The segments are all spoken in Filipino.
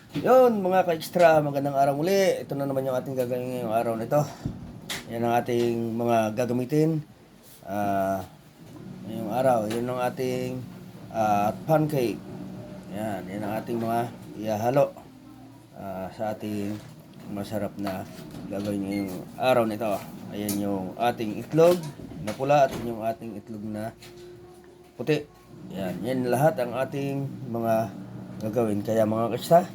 Yun mga ka-extra, magandang araw muli. Ito na naman yung ating gagawin ngayong araw na ito. Yan ang ating mga gagamitin. Ngayong araw, yun ang ating pancake. Yan ang ating mga ihahalo sa ating masarap na gagawin ngayong araw na ito. Ayan yung ating itlog na pula at yung ating itlog na puti. Yan lahat ang ating mga gagawin. Kaya mga ka-extra,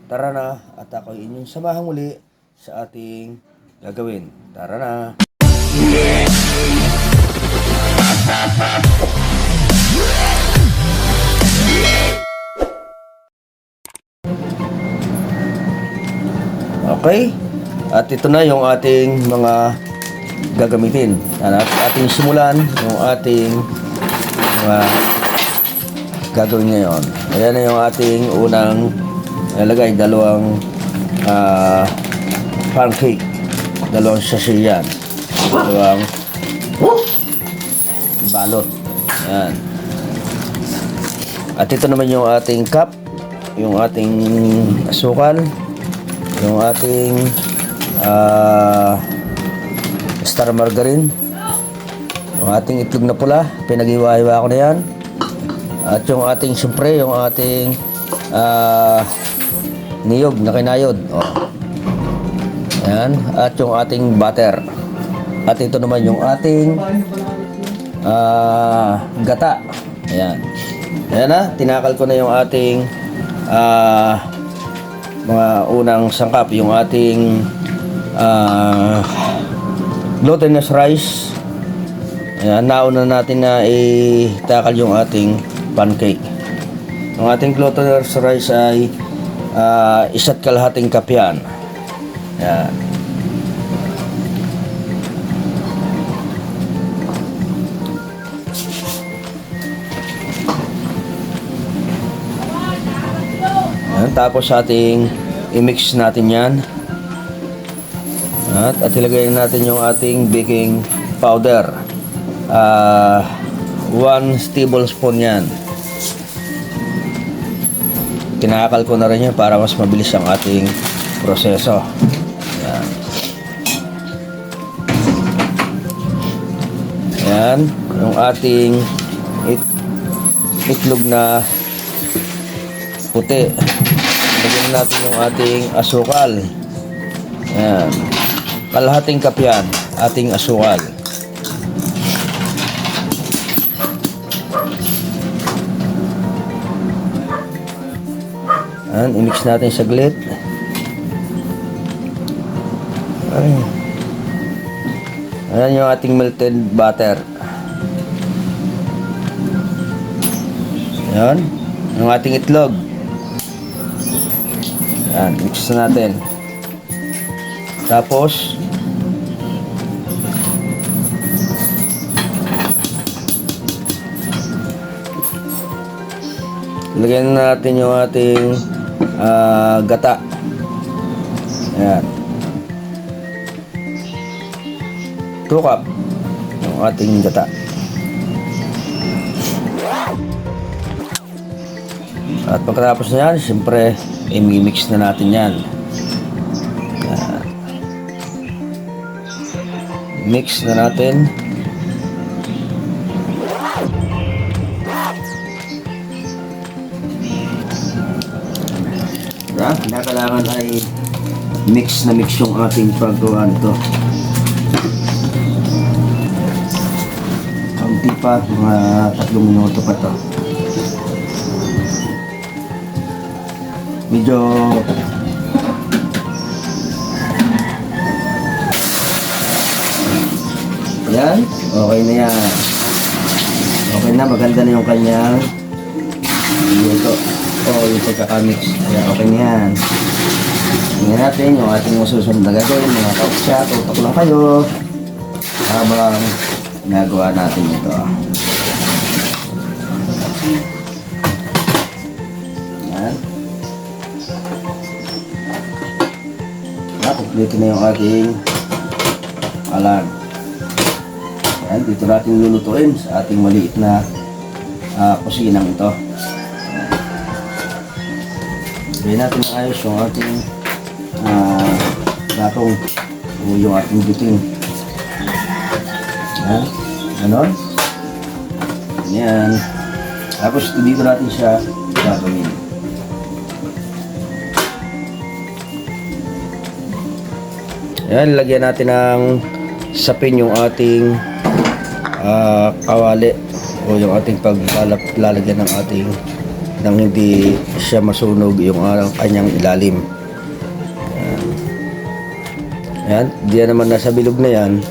tara na at ako inyong samahan muli sa ating gagawin. Tara na! Okay, at ito na yung ating mga gagamitin. At ating simulan yung ating mga gagawin ngayon. Ayan na yung ating unang nalagay, dalawang pancake, dalawang sachet yan, dalawang balot. Ayan. At ito naman yung ating cup, yung ating asukal, yung ating star margarine, yung ating itlog na pula, pinag-iwa-iwa ko na yan. At yung ating, siyempre, yung ating niyog na kinayod. Ayan. At yung ating butter. At ito naman yung ating gata. Ayan. Ayan na. Tinakal ko na yung ating mga unang sangkap. Yung ating glutinous rice. Ayan. Nauna natin na itakal yung ating pancake. Ang ating glutinous rice ay isa't kalahating cup yan. Yan. Yan. Tapos ating i-mix natin yan. At ilagay natin yung ating baking powder. 1 tablespoon yan. Kinakal ko na rin yan para mas mabilis ang ating proseso. Yan. Yan. Yung ating itlog na puti. Lagyan natin yung ating asukal. Yan. Kalahating cup yan, ating asukal. Yan, i-mix natin saglit. Ayan yung ating melted butter. Yan, yung ating itlog. Yan, mix na natin. Tapos lagyan natin yung ating gata. Ayan. 2 cup yung ating gata. At pagkatapos na yan, siyempre i-mix na natin yan. Ayan. Mix na natin. Kailangan ay mix na mix yung ating paggawa nito. Kaunti pa, mga 3 minuto pa to. Medyo yan, okay na yan. Okay na, maganda na yung kanyang luto. Yung pagkakamix. Ayan, okay na yan. Tingnan natin yung ating masusunod na gagawin. Mga kausya, tutok lang kayo habang nagawa natin ito. Ayan. Kompleto na yung ating alarm. Ayan, dito natin lulutuin sa ating maliit na kusinang ito. Lagyan natin ng ayos yung ating gatong o yung ating buting. Yan. Ganon. Yan. Tapos dito natin siya gagawin. Yan, lagyan natin ng sapin yung ating kawali o yung ating paglalagyan ng ating nang hindi siya masunog yung kanyang ilalim. Yan, diyan naman nasa bilog na yan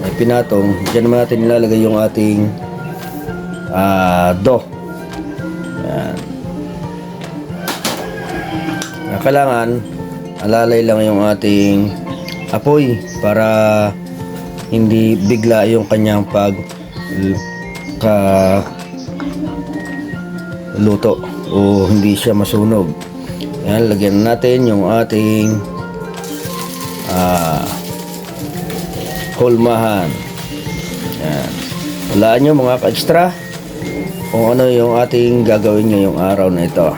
may pinatong, diyan naman natin nilalagay yung ating dough. Yan. Kailangan alalay lang yung ating apoy para hindi bigla yung kanyang luto o hindi siya masunog. Yan, lagyan natin yung ating hulmahan. Yan. Walaan nyo mga ka-extra kung ano yung ating gagawin ngayong araw na ito.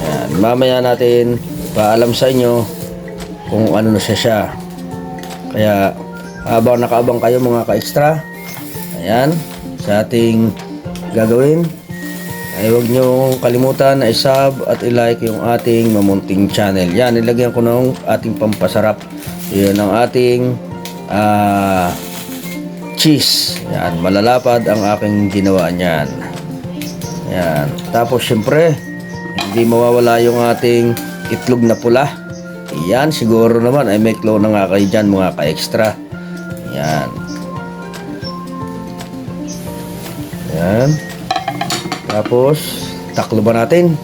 Yan. Mamaya natin paalam sa inyo kung ano na siya. Kaya habang nakaabang kayo mga ka-extra, ayan, sa ating gagawin, ay huwag nyo kalimutan na isub at ilike yung ating mamunting channel. Yan, nilagyan ko ng ating pampasarap. Yan ang ating cheese. Yan, malalapad ang aking ginawa niyan. Yan. Tapos syempre, hindi mawawala yung ating itlog na pula. Yan, siguro naman ay may clue na nga kayo dyan mga ka-extra. Yan. Yan. Tapos, takloban natin.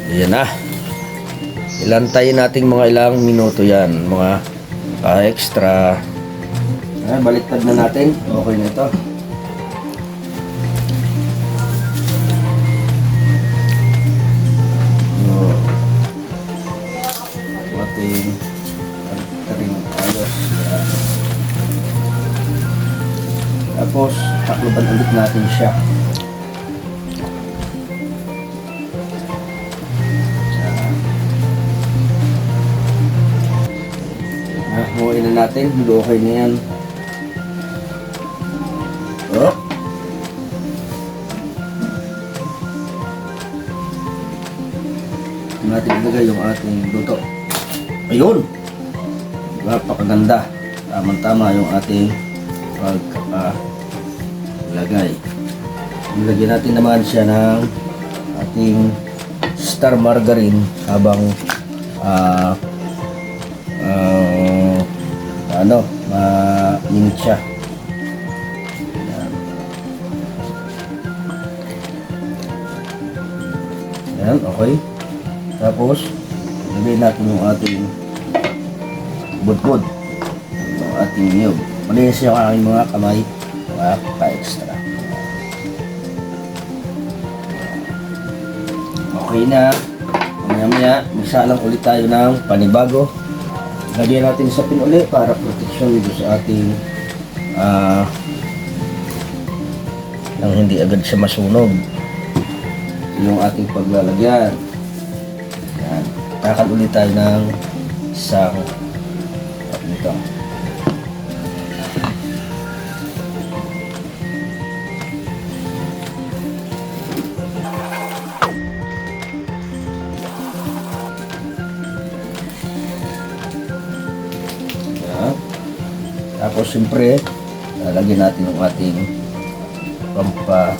Yan na. Ilantayin natin mga ilang minuto yan, mga ka-extra. Baliktad na natin. Okay na ito. Ating ayos. Yan. Tapos, takloban ulit natin siya. Huwain na natin, okay na yan. Oh. Natin ilagay yung ating luto. Ayun! Napakaganda. Tama-tama yung ating pagkakalagay. Ilagyan natin naman siya ng ating star margarine habang mainit siya. Yan, okay. Tapos, ilagay natin yung ating budbud, yung ating niyog. Malinis yung aking mga kamay, mga pa-extra. Okay na. Maya-maya, magsalang ulit tayo ng panibago. Lagyan natin sa pin ulit para protection dito sa ating nang hindi agad siya masunog yung ating paglalagyan. Yan. Kakal ulit tayo ng isang nito. Tapos siyempre, lalagyan natin yung ating pampa-design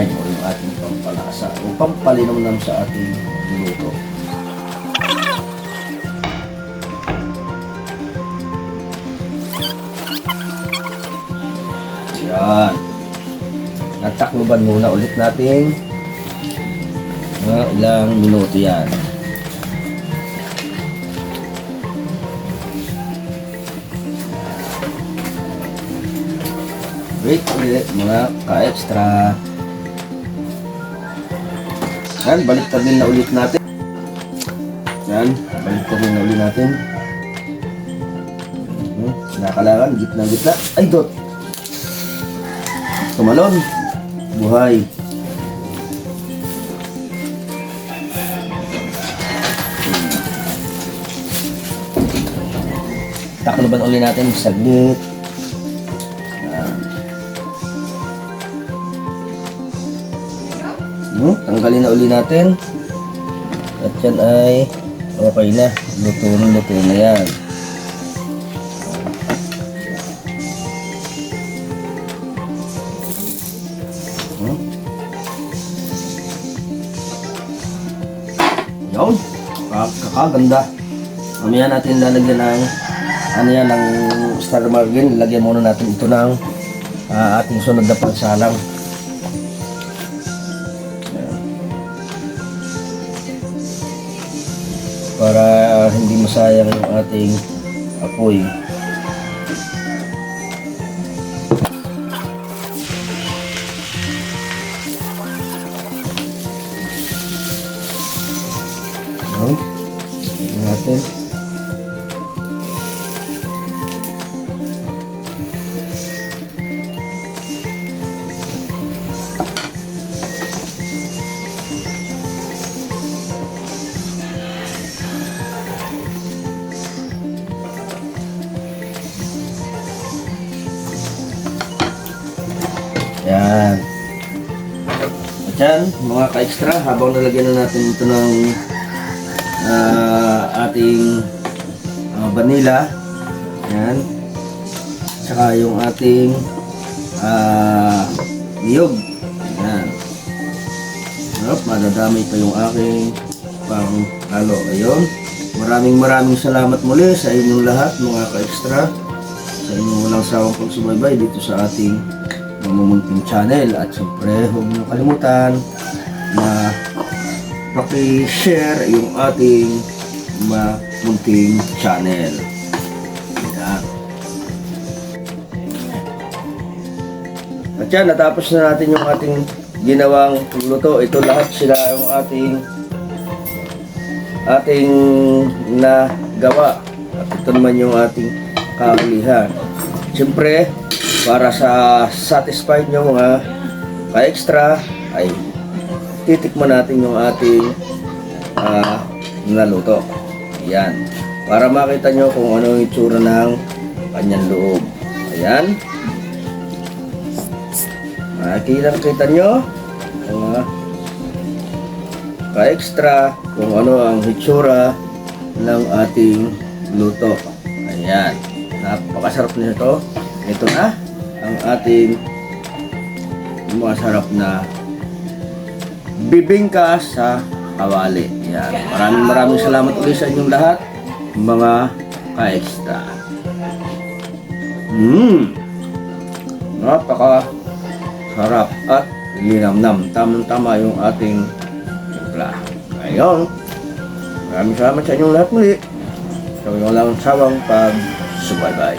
o yung ating pampalasa o pampalinamnam sa ating niluto. Yan. Natakluban muna ulit natin ilang minuto yan. Wait ulit mga ka-extra. Yan, baliktadin na ulit natin. Yan, baliktadin na ulit natin. Kinakalangan, gitna-gitna. Ay, dot! Tumalon. Buhay. Takloban uli natin saglit. Tanggalin na uli natin. At yan ay okay na. Luto na yan. Yun. Kakaganda. Mamaya natin lalagyan ng ng star margarine. Lagyan muna natin ito ng ating sunod na pagsalang. Para hindi masayang yung ating apoy. Natin. Yan. At yan, mga ka-extra, habang nalagyan na natin ito ng ating vanilla, yan, saka yung ating niyog, yan. Madadamay pa yung aking pang halo. Ayun, maraming salamat muli sa inyong lahat, mga ka-extra, sa inyong walang sawang pagsubaybay dito sa ating Mamumunting channel. At siyempre, huwag niyo kalimutan na paki-share yung ating Mamunting channel. Yan. At yan, natapos na natin yung ating ginawang luto. Ito lahat sila yung ating nagawa. At ito naman yung ating kaulihan. Siyempre, para sa satisfied nyo mga ka-extra, ay titikman natin yung ating naluto. Ayan. Para makita nyo kung ano yung itsura ng kanyang loob. Ayan. Makikita nyo mga ka-extra kung ano ang itsura ng ating luto. Ayan. Napakasarap nito. Ito na ang ating masarap na bibingka sa kawali. Yan. Maraming salamat ulit sa inyong lahat, mga ka-extra. Napaka sarap at linamnam. Tamang-tama yung ating timpla. Ngayon, maraming salamat sa inyong lahat muli. Sa inyong lang sawang pag-subaybay.